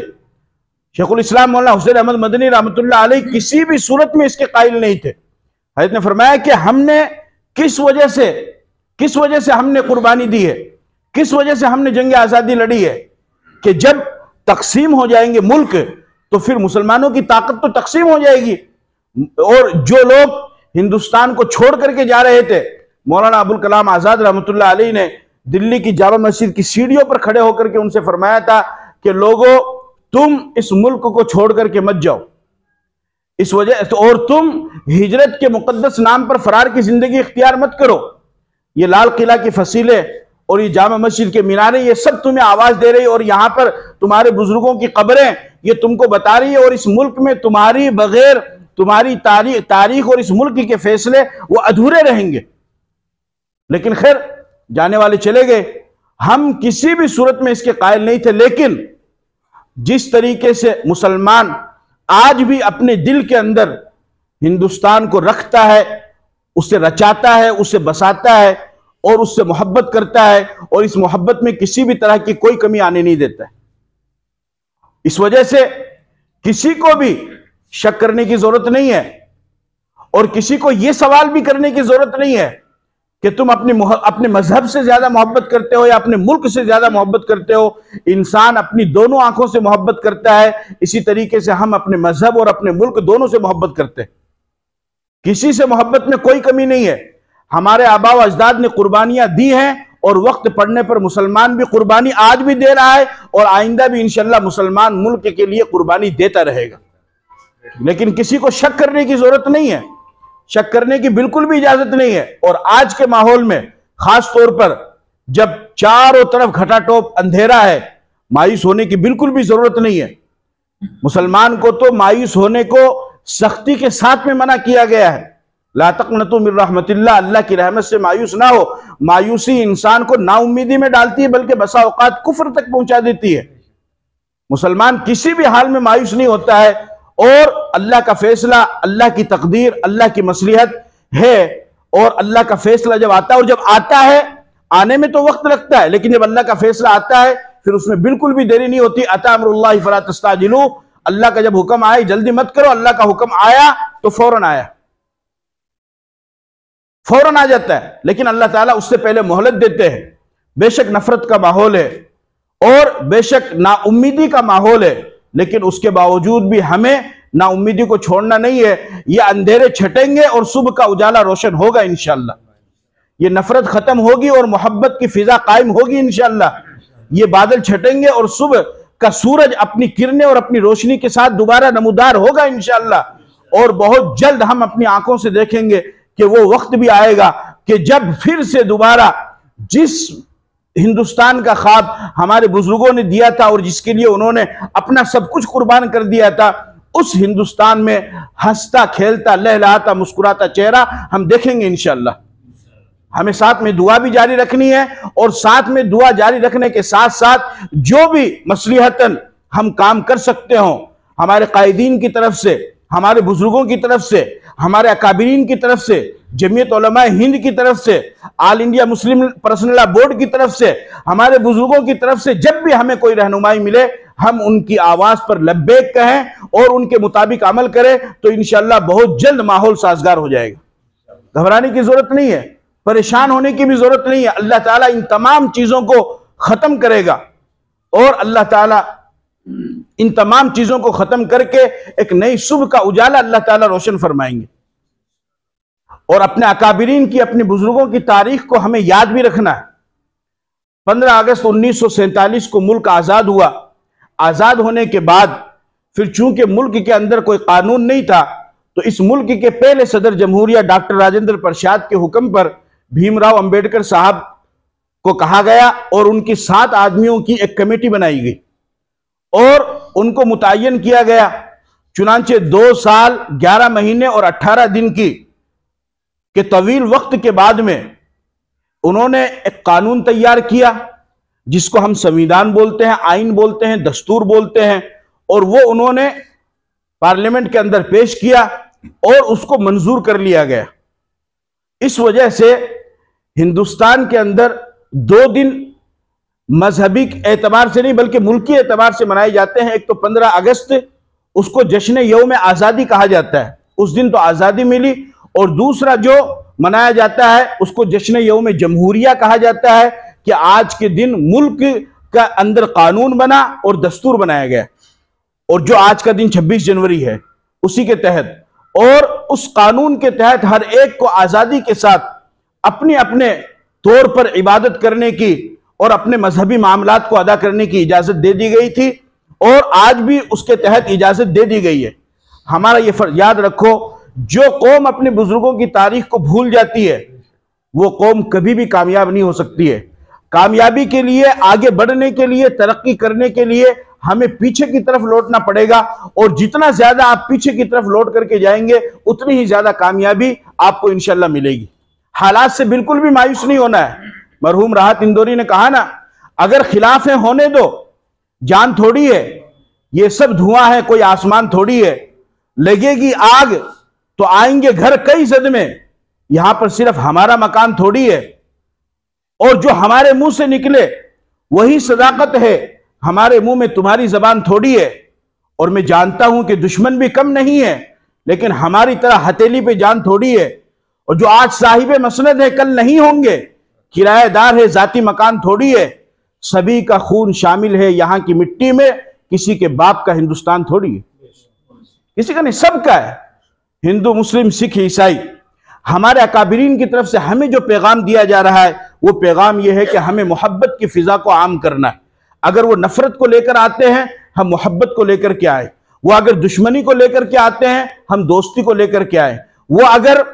शेखुल इस्लाम मौलाना हुसैन अहमद मदनी रहमतुल्लाह अलैह किसी भी सूरत में इसके कायल नहीं थे। हज़रत ने फरमाया कि हमने किस वजह से हमने कुर्बानी दी है, किस वजह से हमने जंग आज़ादी लड़ी है, कि जब तकसीम हो जाएंगे मुल्क तो फिर मुसलमानों की ताकत तो तकसीम हो जाएगी। और जो लोग हिंदुस्तान को छोड़ करके जा रहे थे, मौलाना अबुल कलाम आज़ाद रहमतुल्लाह अलैह ने दिल्ली की जामा मस्जिद की सीढ़ियों पर खड़े होकर के उनसे फरमाया था कि लोगों, तुम इस मुल्क को छोड़ करके मत जाओ, इस वजह तो, और तुम हिजरत के मुकद्दस नाम पर फरार की जिंदगी इख्तियार मत करो। ये लाल किला की फसीलें और ये जामा मस्जिद के मीनारे, ये सब तुम्हें आवाज दे रही है, और यहां पर तुम्हारे बुजुर्गों की कब्रें ये तुमको बता रही है, और इस मुल्क में तुम्हारी बगैर तुम्हारी तारीख और इस मुल्क के फैसले वो अधूरे रहेंगे। लेकिन खैर, जाने वाले चले गए, हम किसी भी सूरत में इसके कायल नहीं थे। लेकिन जिस तरीके से मुसलमान आज भी अपने दिल के अंदर हिंदुस्तान को रखता है, उसे रचाता है, उसे बसाता है और उससे मोहब्बत करता है, और इस मोहब्बत में किसी भी तरह की कोई कमी आने नहीं देता है। इस वजह से किसी को भी शक करने की जरूरत नहीं है, और किसी को यह सवाल भी करने की जरूरत नहीं है कि तुम अपने मजहब से ज्यादा मोहब्बत करते हो या अपने मुल्क से ज्यादा मोहब्बत करते हो। इंसान अपनी दोनों आंखों से मोहब्बत करता है, इसी तरीके से हम अपने मजहब और अपने मुल्क दोनों से मोहब्बत करते हैं। किसी से मोहब्बत में कोई कमी नहीं है। हमारे आबा व अजदाद ने कुर्बानियां दी हैं, और वक्त पड़ने पर मुसलमान भी कुर्बानी आज भी दे रहा है, और आइंदा भी इंशाअल्लाह मुसलमान मुल्क के लिए कुर्बानी देता रहेगा। लेकिन किसी को शक करने की जरूरत नहीं है, शक करने की बिल्कुल भी इजाजत नहीं है। और आज के माहौल में खास तौर पर जब चारों तरफ घटाटोप अंधेरा है, मायूस होने की बिल्कुल भी जरूरत नहीं है। मुसलमान को तो मायूस होने को सख्ती के साथ में मना किया गया है। ला तक़नतू मिन रहमतिल्लाह, अल्लाह की रहमत से मायूस ना हो। मायूसी इंसान को नाउम्मीदी में डालती है, बल्कि बसा औकात कुफ्र तक पहुंचा देती है। मुसलमान किसी भी हाल में मायूस नहीं होता है, और अल्लाह का फैसला, अल्लाह की तकदीर, अल्लाह की मसलिहत है, और अल्लाह का फैसला जब आता है, और जब आता है, आने में तो वक्त लगता है, लेकिन जब अल्लाह का फैसला आता है फिर उसमें बिल्कुल भी देरी नहीं होती। अता अमरुल्लाहि फला तस्ताजिलू, अल्लाह का जब हुक्म आए जल्दी मत करो। अल्लाह का हुक्म आया तो फौरन आया, फौरन आ जाता है, लेकिन अल्लाह ताला उससे पहले मोहलत देते हैं। बेशक नफरत का माहौल है और बेशक नाउम्मीदी का माहौल है, लेकिन उसके बावजूद भी हमें नाउम्मीदी को छोड़ना नहीं है। ये अंधेरे छटेंगे और सुबह का उजाला रोशन होगा इंशाअल्लाह। ये नफरत खत्म होगी और मोहब्बत की फिजा कायम होगी इंशाअल्लाह। ये बादल छटेंगे और सुबह का सूरज अपनी किरणें और अपनी रोशनी के साथ दोबारा नमूदार होगा इंशाअल्लाह। और बहुत जल्द हम अपनी आंखों से देखेंगे कि वो वक्त भी आएगा कि जब फिर से दोबारा जिस हिंदुस्तान का ख्वाब हमारे बुजुर्गों ने दिया था और जिसके लिए उन्होंने अपना सब कुछ कुर्बान कर दिया था, उस हिंदुस्तान में हंसता खेलता लहलहाता मुस्कुराता चेहरा हम देखेंगे इंशाअल्लाह। हमें साथ में दुआ भी जारी रखनी है, और साथ में दुआ जारी रखने के साथ साथ जो भी मसलिहतन हम काम कर सकते हो, हमारे कायदीन की तरफ से, हमारे बुजुर्गों की तरफ से, हमारे अकाबिरीन की तरफ से, जमीयत उलमा हिंद की तरफ से, all India Muslim personal law board की तरफ से, हमारे बुजुर्गों की तरफ से, जब भी हमें कोई रहनुमाई मिले हम उनकी आवाज पर लब्बैक कहें और उनके मुताबिक अमल करें, तो इंशाअल्लाह बहुत जल्द माहौल साजगार हो जाएगा। घबराने की जरूरत नहीं है, परेशान होने की भी जरूरत नहीं है। अल्लाह ताला इन तमाम चीजों को खत्म करेगा, और अल्लाह ताला इन तमाम चीजों को खत्म करके एक नई सुबह का उजाला अल्लाह ताला रोशन फरमाएंगे। और अपने अकाबिरीन की, अपने बुजुर्गों की तारीख को हमें याद भी रखना है। 15 अगस्त 1947 को मुल्क आजाद हुआ। आजाद होने के बाद फिर चूंकि मुल्क के अंदर कोई कानून नहीं था, तो इस मुल्क के पहले सदर जमहूरिया डॉक्टर राजेंद्र प्रसाद के हुक्म पर भीमराव अंबेडकर साहब को कहा गया और उनकी 7 आदमियों की एक कमेटी बनाई गई और उनको मुतय्यन किया गया। चुनांचे 2 साल 11 महीने और 18 दिन के तवील वक्त के बाद में उन्होंने एक कानून तैयार किया जिसको हम संविधान बोलते हैं, आइन बोलते हैं, दस्तूर बोलते हैं, और वो उन्होंने पार्लियामेंट के अंदर पेश किया और उसको मंजूर कर लिया गया। इस वजह से हिंदुस्तान के अंदर 2 दिन मजहबी एतबार से नहीं बल्कि मुल्की एतबार से मनाए जाते हैं। एक तो 15 अगस्त, उसको जश्न यौम आज़ादी कहा जाता है, उस दिन तो आज़ादी मिली। और दूसरा जो मनाया जाता है उसको जश्न यौम जमहूरिया कहा जाता है कि आज के दिन मुल्क का अंदर कानून बना और दस्तूर बनाया गया, और जो आज का दिन 26 जनवरी है उसी के तहत, और उस कानून के तहत हर एक को आज़ादी के साथ अपने अपने तौर पर इबादत करने की और अपने मजहबी मामलात को अदा करने की इजाजत दे दी गई थी, और आज भी उसके तहत इजाजत दे दी गई है। हमारा ये फर्ज याद रखो, जो कौम अपने बुजुर्गों की तारीख को भूल जाती है वो कौम कभी भी कामयाब नहीं हो सकती है। कामयाबी के लिए, आगे बढ़ने के लिए, तरक्की करने के लिए हमें पीछे की तरफ लौटना पड़ेगा, और जितना ज्यादा आप पीछे की तरफ लौट करके जाएंगे उतनी ही ज्यादा कामयाबी आपको इंशाल्लाह मिलेगी। हालात से बिल्कुल भी मायूस नहीं होना है। मरहूम राहत इंदौरी ने कहा ना, अगर खिलाफ है होने दो, जान थोड़ी है, ये सब धुआं है, कोई आसमान थोड़ी है। लगेगी आग तो आएंगे घर कई सदमे, यहां पर सिर्फ हमारा मकान थोड़ी है। और जो हमारे मुंह से निकले वही सदाकत है, हमारे मुंह में तुम्हारी जबान थोड़ी है। और मैं जानता हूं कि दुश्मन भी कम नहीं है, लेकिन हमारी तरह हथेली पे जान थोड़ी है। और जो आज साहिबे मसनद है कल नहीं होंगे, किराएदार है जाती मकान थोड़ी है। सभी का खून शामिल है यहां की मिट्टी में, किसी के बाप का हिंदुस्तान थोड़ी है, किसी का नहीं, सबका है। हिंदू, मुस्लिम, सिख, ईसाई, हमारे अकाबिरीन की तरफ से हमें जो पैगाम दिया जा रहा है वो पैगाम यह है कि हमें मोहब्बत की फिजा को आम करना है। अगर वो नफरत को लेकर आते हैं हम मोहब्बत को लेकर के आए, वो अगर दुश्मनी को लेकर के आते हैं हम दोस्ती को लेकर के आए, वो अगर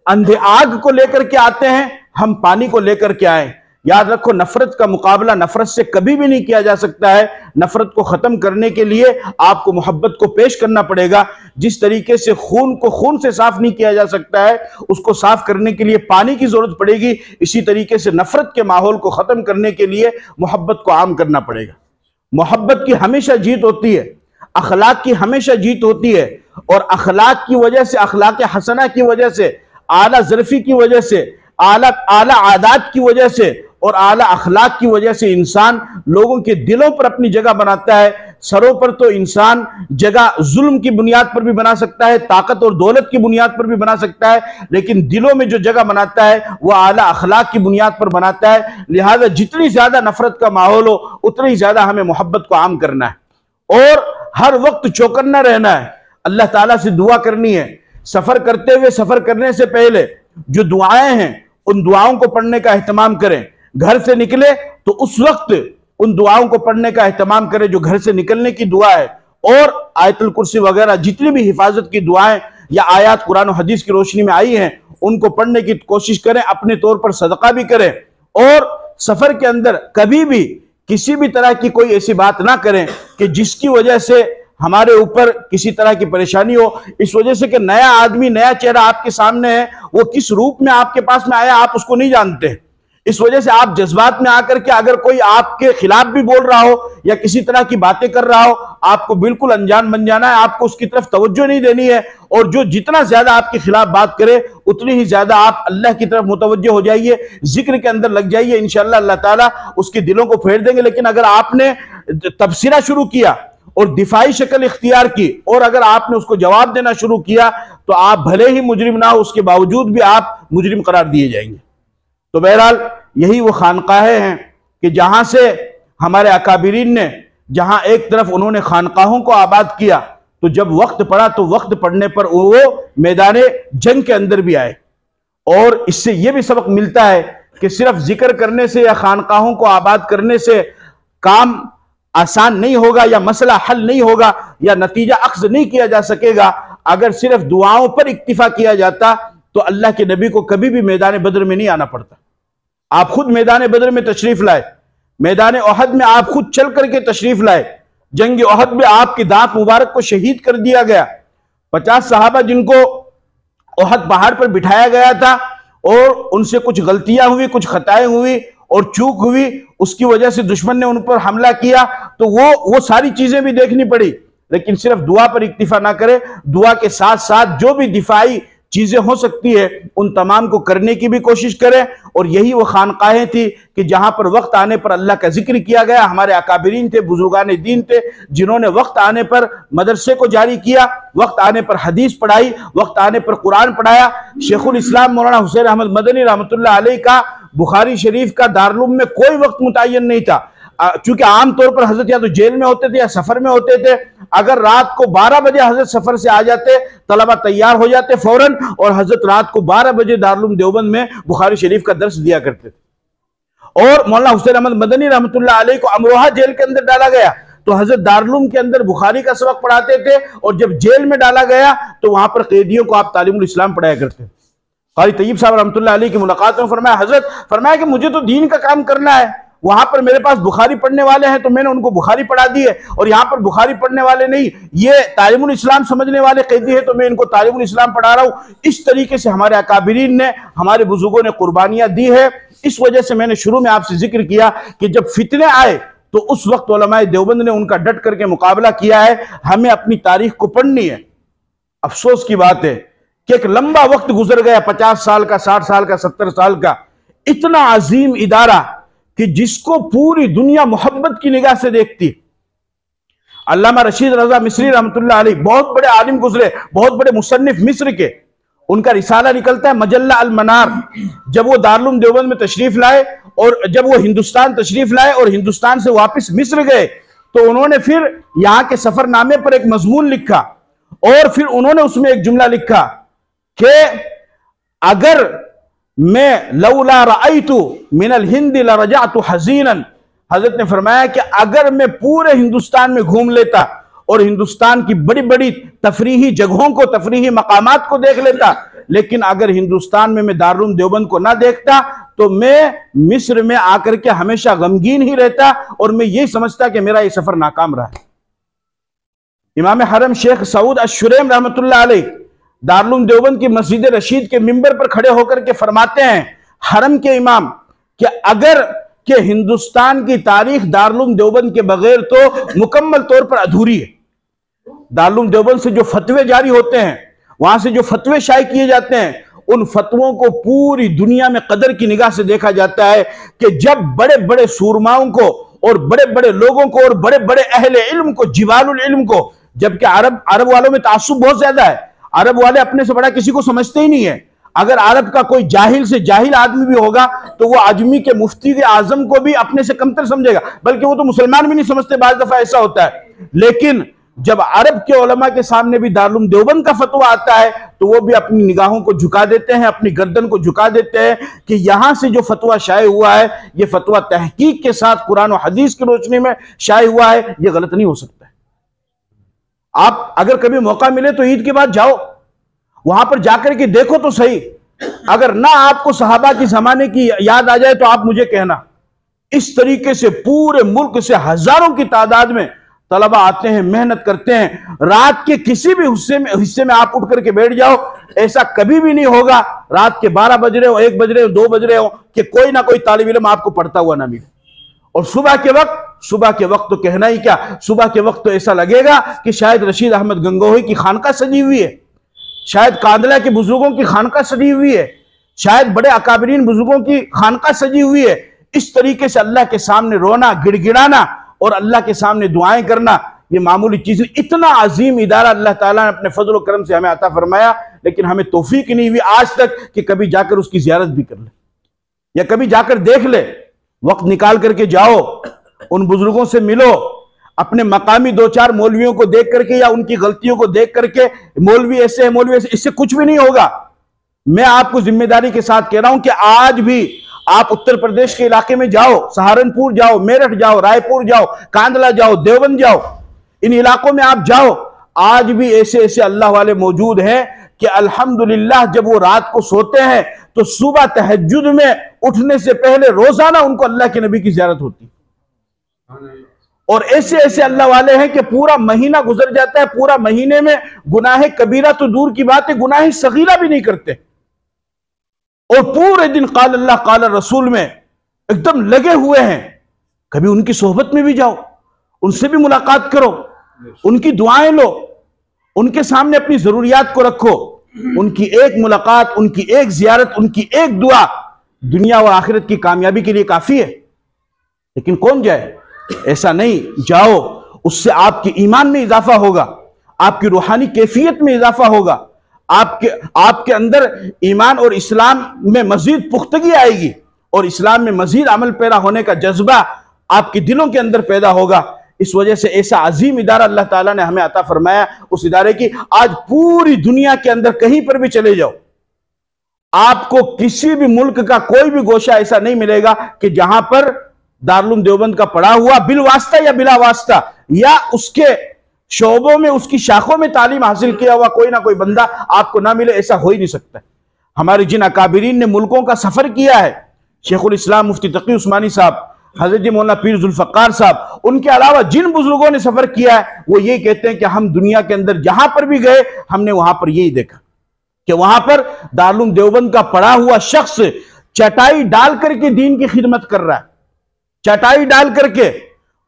अंधे आग को लेकर के आते हैं हम पानी को लेकर के आए। याद रखो, नफरत का मुकाबला नफरत से कभी भी नहीं किया जा सकता है। नफरत को खत्म करने के लिए आपको मोहब्बत को पेश करना पड़ेगा। जिस तरीके से खून को खून से साफ नहीं किया जा सकता है, उसको साफ करने के लिए पानी की जरूरत पड़ेगी। इसी तरीके से नफरत के माहौल को खत्म करने के लिए मोहब्बत को आम करना पड़ेगा। मोहब्बत की हमेशा जीत होती है, अखलाक की हमेशा जीत होती है, और अखलाक की वजह से, अखलाक हसना की वजह से, आला ज़रफ़ी की वजह से, आला आदात की वजह से और आला अखलाक की वजह से इंसान लोगों के दिलों पर अपनी जगह बनाता है। सरों पर तो इंसान जगह जुल्म की बुनियाद पर भी बना सकता है, ताकत और दौलत की बुनियाद पर भी बना सकता है, लेकिन दिलों में जो जगह बनाता है वह आला अखलाक की बुनियाद पर बनाता है। लिहाजा जितनी ज्यादा नफरत का माहौल हो उतनी ज्यादा हमें मोहब्बत को आम करना है और हर वक्त चौकन्ना रहना है। अल्लाह ताला से दुआ करनी है। सफर करते हुए, सफर करने से पहले जो दुआएं हैं उन दुआओं को पढ़ने का एहतमाम करें। घर से निकले तो उस वक्त उन दुआओं को पढ़ने का एहतमाम करें जो घर से निकलने की दुआ है, और आयतुल कुर्सी वगैरह जितनी भी हिफाजत की दुआएं या आयात कुरान और हदीस की रोशनी में आई हैं उनको पढ़ने की कोशिश करें। अपने तौर पर सदका भी करें, और सफर के अंदर कभी भी किसी भी तरह की कोई ऐसी बात ना करें कि जिसकी वजह से हमारे ऊपर किसी तरह की परेशानी हो। इस वजह से कि नया आदमी, नया चेहरा आपके सामने है, वो किस रूप में आपके पास में आया आप उसको नहीं जानते। इस वजह से आप जज्बात में आकर के अगर कोई आपके खिलाफ भी बोल रहा हो या किसी तरह की बातें कर रहा हो, आपको बिल्कुल अनजान बन जाना है, आपको उसकी तरफ तवज्जो नहीं देनी है। और जो जितना ज्यादा आपके खिलाफ बात करे उतनी ही ज्यादा आप अल्लाह की तरफ मुतवज्जो हो जाइए, जिक्र के अंदर लग जाइए। इंशाअल्लाह अल्लाह ताला उसके दिलों को फेर देंगे। लेकिन अगर आपने तबसरा शुरू किया और दिफाई शक्ल इख्तियार की और अगर आपने उसको जवाब देना शुरू किया तो आप भले ही मुजरिम ना हो, उसके बावजूद भी आप मुजरिम करार दिए जाएंगे। तो बहरहाल यही वो खानकाहें हैं कि जहां से हमारे अकाबिरीन ने, जहां एक तरफ उन्होंने खानकाहों को आबाद किया, तो जब वक्त पड़ा तो वक्त पड़ने पर वो मैदान जंग के अंदर भी आए। और इससे यह भी सबक मिलता है कि सिर्फ जिक्र करने से या खानकाहों को आबाद करने से काम आसान नहीं होगा या मसला हल नहीं होगा या नतीजा अख्ज़ नहीं किया जा सकेगा। अगर सिर्फ दुआओं पर इक्तिफा किया जाता तो अल्लाह के नबी को कभी भी मैदान बद्र में नहीं आना पड़ता। आप खुद मैदान बद्र में तशरीफ लाए, मैदान ओहद में आप खुद चल करके तशरीफ लाए। जंग ओहद में आपकी दांत मुबारक को शहीद कर दिया गया। 50 सहाबा जिनको ओहद पहाड़ पर बिठाया गया था और उनसे कुछ गलतियां हुई, कुछ खताएं हुई और चूक हुई, उसकी वजह से दुश्मन ने उन पर हमला किया, तो वो सारी चीजें भी देखनी पड़ी। लेकिन सिर्फ दुआ पर इक्तिफा ना करें, दुआ के साथ साथ जो भी दिफाई चीजें हो सकती है उन तमाम को करने की भी कोशिश करें। और यही वो खानकाहें थी कि जहां पर वक्त आने पर अल्लाह का जिक्र किया गया। हमारे अकाबिरीन थे, बुजुर्गान दीन थे, जिन्होंने वक्त आने पर मदरसे को जारी किया, वक्त आने पर हदीस पढ़ाई, वक्त आने पर कुरान पढ़ाया। शेखुल इस्लाम मौलाना हुसैन अहमद मदनी रहमतुल्लाह अलैह का बुखारी शरीफ का दारुल में कोई वक्त मुतय्यन नहीं था, चूंकि आमतौर पर हजरत या तो जेल में होते थे या सफर में होते थे। अगर रात को 12 बजे हजरत सफर से आ जाते, तलबा तैयार हो जाते फौरन, और हजरत रात को 12 बजे दारुल देवबंद में बुखारी शरीफ का दर्स दिया करते थे। और मौलाना हुसैन अहमद मदनी रहमतुल्लाह अलैह को अमरोहा जेल के अंदर डाला गया तो हजरत दारुल के अंदर बुखारी का सबक पढ़ाते थे, और जब जेल में डाला गया तो वहां पर कैदियों को आप तालीमुल इस्लाम पढ़ाया करते। कारी तैयब साहब रहमतुल्लाह अलैह की मुलाकात में फरमाया कि मुझे तो दीन का काम करना है, वहां पर मेरे पास बुखारी पढ़ने वाले हैं तो मैंने उनको बुखारी पढ़ा दी है, और यहां पर बुखारी पढ़ने वाले नहीं, ये तालीमुल इस्लाम समझने वाले कैदी है तो मैं इनको तालीमुल इस्लाम पढ़ा रहा हूं। इस तरीके से हमारे अकाबिरीन ने, हमारे बुजुर्गों ने कुर्बानियां दी है। इस वजह से मैंने शुरू में आपसे जिक्र किया कि जब फितने आए तो उस वक्त उलमाए देवबंद ने उनका डट करके मुकाबला किया है। हमें अपनी तारीख को पढ़नी है। अफसोस की बात है कि एक लंबा वक्त गुजर गया, 50 साल का, 60 साल का, 70 साल का, इतना अजीम इदारा कि जिसको पूरी दुनिया मोहब्बत की निगाह से देखती। अल्लामा रशीद रजा मिस्री रहमतुल्लाह अलैह बहुत बड़े आलिम गुजरे, बहुत बड़े मुसन्निफ मिस्र के। उनका रिसाला निकलता है मजल्ला अल मनार। जब वो दारुल देवबंद में तशरीफ लाए और जब वो हिंदुस्तान तशरीफ लाए और हिंदुस्तान से वापस मिस्र गए तो उन्होंने फिर यहां के सफरनामे पर एक मजमून लिखा, और फिर उन्होंने उसमें एक जुमला लिखा कि अगर मैं लौला रअयतु मिनल हिंद लरजातु हज़ीनन, हजरत ने फरमाया कि अगर मैं पूरे हिंदुस्तान में घूम लेता और हिंदुस्तान की बड़ी बड़ी तफरीही जगहों को, तफरीही मकामात को देख लेता, लेकिन अगर हिंदुस्तान में मैं दारुल देवबंद को ना देखता तो मैं मिस्र में आकर के हमेशा गमगीन ही रहता और मैं यही समझता कि मेरा ये सफर नाकाम रहा। इमाम हरम शेख सऊद अश-शुरैम रहमतुल्लाह अलैह दारुल देवबंद की मस्जिद रशीद के मिंबर पर खड़े होकर के फरमाते हैं, हरम के इमाम, कि अगर के हिंदुस्तान की तारीख दारुल देवबंद के बगैर तो मुकम्मल तौर पर अधूरी है। दारुल देवबंद से जो फतवे जारी होते हैं, वहां से जो फतवे शाये किए जाते हैं, उन फतवों को पूरी दुनिया में कदर की निगाह से देखा जाता है कि जब बड़े बड़े सूरमाओं को और बड़े बड़े लोगों को और बड़े बड़े अहले इल्म को, जिबालुल इल्म को, जबकि अरब वालों में तासुब बहुत ज्यादा है, अरब वाले अपने से बड़ा किसी को समझते ही नहीं है। अगर अरब का कोई जाहिल से जाहिल आदमी भी होगा तो वो अजमी के मुफ्ती आजम को भी अपने से कमतर समझेगा, बल्कि वो तो मुसलमान भी नहीं समझते, बाज दफा ऐसा होता है। लेकिन जब अरब के उलमा के सामने भी दारुल देवबंद का फतवा आता है तो वो भी अपनी निगाहों को झुका देते हैं, अपनी गर्दन को झुका देते हैं कि यहां से जो फतवा शाये हुआ है, ये फतवा तहकीक के साथ कुरान और हदीस की रोशनी में शाये हुआ है, ये गलत नहीं हो सकता है। आप अगर कभी मौका मिले तो ईद के बाद जाओ, वहां पर जाकर के देखो तो सही। अगर ना आपको सहाबा की जमाने की याद आ जाए तो आप मुझे कहना। इस तरीके से पूरे मुल्क से हजारों की तादाद में तलबा आते हैं, मेहनत करते हैं। रात के किसी भी हिस्से में आप उठ करके बैठ जाओ, ऐसा कभी भी नहीं होगा रात के 12 बज रहे हो, 1 बज रहे हो, 2 बज रहे हो कि कोई ना कोई तालिब इल्म आपको पढ़ता हुआ ना मिले। और सुबह के वक्त तो कहना ही क्या, सुबह के वक्त तो ऐसा लगेगा कि शायद रशीद अहमद गंगोही की खानका सजी हुई है, शायद कांदला के बुजुर्गों की खानका सजी हुई है, शायद बड़े अकाबरीन बुजुर्गों की खानका सजी हुई है। इस तरीके से अल्लाह के सामने रोना, गिड़गिड़ाना और अल्लाह के सामने दुआएं करना, ये मामूली चीज। इतना अजीम इदारा अल्लाह ताला ने अपने फजल और करम से हमें अता फरमाया, लेकिन हमें तौफीक नहीं हुई आज तक कि कभी जाकर उसकी जियारत भी कर ले या कभी जाकर देख ले। वक्त निकाल करके जाओ, उन बुजुर्गों से मिलो, अपने मकामी 2-4 मौलवियों को देख करके या उनकी गलतियों को देख करके, मौलवी ऐसे है, मौलवी ऐसे, इससे कुछ भी नहीं होगा। मैं आपको जिम्मेदारी के साथ कह रहा हूं कि आज भी आप उत्तर प्रदेश के इलाके में जाओ, सहारनपुर जाओ, मेरठ जाओ, रायपुर जाओ, कांदला जाओ, देवबंद जाओ, इन इलाकों में आप जाओ, आज भी ऐसे ऐसे अल्लाह वाले मौजूद हैं कि अल्हम्दुलिल्लाह जब वो रात को सोते हैं तो सुबह तहज्जुद में उठने से पहले रोजाना उनको अल्लाह के नबी की ज़ियारत होती। और ऐसे ऐसे अल्लाह वाले हैं कि पूरा महीना गुजर जाता है, पूरा महीने में गुनाह कबीरा तो दूर की बात है, गुनाह सगीरा भी नहीं करते, और पूरे दिन काल अल्लाह काल रसूल में एकदम लगे हुए हैं। कभी उनकी सोहबत में भी जाओ, उनसे भी मुलाकात करो, उनकी दुआएं लो, उनके सामने अपनी जरूरियात को रखो। उनकी एक मुलाकात, उनकी एक जियारत, उनकी एक दुआ दुनिया और आखिरत की कामयाबी के लिए काफी है। लेकिन कौन जाए? ऐसा नहीं, जाओ, उससे आपके ईमान में इजाफा होगा, आपकी रूहानी कैफियत में इजाफा होगा, आपके अंदर ईमान और इस्लाम में मजीद पुख्तगी आएगी और इस्लाम में मजीद अमल पैरा होने का जज्बा आपके दिलों के अंदर पैदा होगा। इस वजह से ऐसा अजीम इदारा अल्लाह ताला ने हमें अता फरमाया। उस इदारे की आज पूरी दुनिया के अंदर कहीं पर भी चले जाओ, आपको किसी भी मुल्क का कोई भी गोशा ऐसा नहीं मिलेगा कि जहां पर दारुल देवबंद का पढ़ा हुआ बिल वास्ता या बिला वास्ता या उसके शोबों में, उसकी शाखों में तालीम हासिल किया हुआ कोई ना कोई बंदा आपको ना मिले, ऐसा हो ही नहीं सकता। हमारे जिन अकाबिरीन ने मुल्कों का सफर किया है, शेखुल इस्लाम मुफ्ती तकी उस्मानी साहब, हजरत मौलाना पीर जुल्फकार साहब, उनके अलावा जिन बुजुर्गों ने सफर किया है, वो ये कहते हैं कि हम दुनिया के अंदर जहां पर भी गए हमने वहां पर यही देखा कि वहां पर दारुल देवबंद का पढ़ा हुआ शख्स चटाई डाल करके दीन की खिदमत कर रहा है, चटाई डाल करके।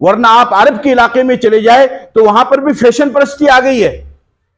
वरना आप अरब के इलाके में चले जाए तो वहां पर भी फैशन परस्ती आ गई है।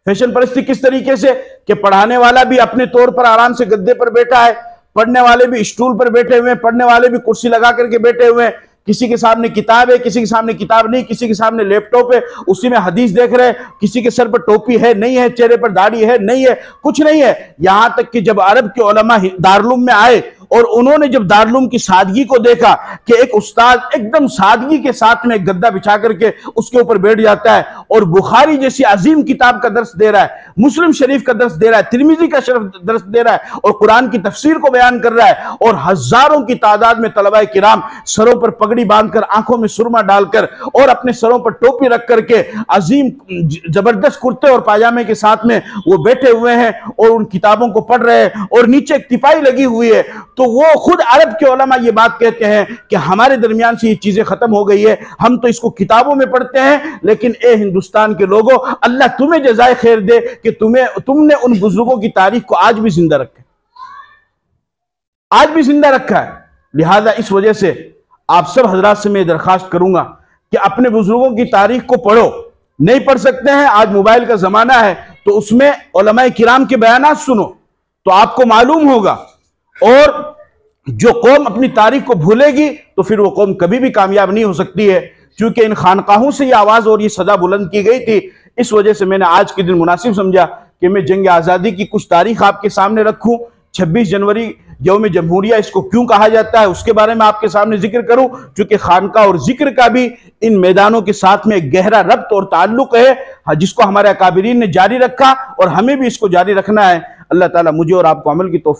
फैशन परस्ती किस तरीके से कि पढ़ाने वाला भी अपने तौर पर आराम से गद्दे पर बैठा है, पढ़ने वाले भी स्टूल पर बैठे हुए हैं, पढ़ने वाले भी कुर्सी लगा करके बैठे हुए हैं, किसी के सामने किताब है, किसी के सामने किताब नहीं, किसी के सामने लैपटॉप है, उसी में हदीस देख रहे हैं, किसी के सर पर टोपी है नहीं है, चेहरे पर दाढ़ी है नहीं है, कुछ नहीं है। यहां तक कि जब अरब के उलमा दारुल में आए और उन्होंने जब दारुल की सादगी को देखा कि एक उस्ताद एकदम सादगी के साथ में गद्दा बिछा करके उसके ऊपर बैठ जाता है और बुखारी जैसी अजीम किताब का दर्स दे रहा है, मुस्लिम शरीफ का दर्स दे रहा है, तिरमिजी का शरीफ दर्स दे रहा है और कुरान की तफसीर को बयान कर रहा है, और हजारों की तादाद में तलबाए किराम सरों पर पगड़ी बांधकर, आंखों में सुरमा डालकर और अपने सरों पर टोपी रख करके अजीम जबरदस्त कुर्ते और पाजामे के साथ में वो बैठे हुए हैं और उन किताबों को पढ़ रहे हैं और नीचे एक तिपाई लगी हुई है। तो वो खुद अरब के उलमा ये बात कहते हैं कि हमारे दरमियान से ये चीजें खत्म हो गई है, हम तो इसको किताबों में पढ़ते हैं, लेकिन ए हिंदुस्तान के लोगों, अल्लाह तुम्हें जज़ाए खैर दे कि तुमने उन बुजुर्गों की तारीख को आज भी जिंदा रखा है, आज भी जिंदा रखा है। लिहाजा इस वजह से आप सब हजरात से मैं दरखास्त करूंगा कि अपने बुजुर्गों की तारीख को पढ़ो। नहीं पढ़ सकते हैं, आज मोबाइल का जमाना है, तो उसमें उलमाए किराम के बयानात सुनो तो आपको मालूम होगा। और जो कौम अपनी तारीख को भूलेगी तो फिर वो कौम कभी भी कामयाब नहीं हो सकती है। क्योंकि इन खानकाहों से ये आवाज और ये सदा बुलंद की गई थी, इस वजह से मैंने आज के दिन मुनासिब समझा कि मैं जंग आज़ादी की कुछ तारीख आपके सामने रखूं। 26 जनवरी यौम जमहूरिया इसको क्यों कहा जाता है उसके बारे में आपके सामने जिक्र करूं, क्योंकि खानका और जिक्र का भी इन मैदानों के साथ में गहरा रब्त और ताल्लुक है, जिसको हमारे अकाबिरीन ने जारी रखा और हमें भी इसको जारी रखना है। अल्लाह ताला मुझे और आपको अमल की तौफीक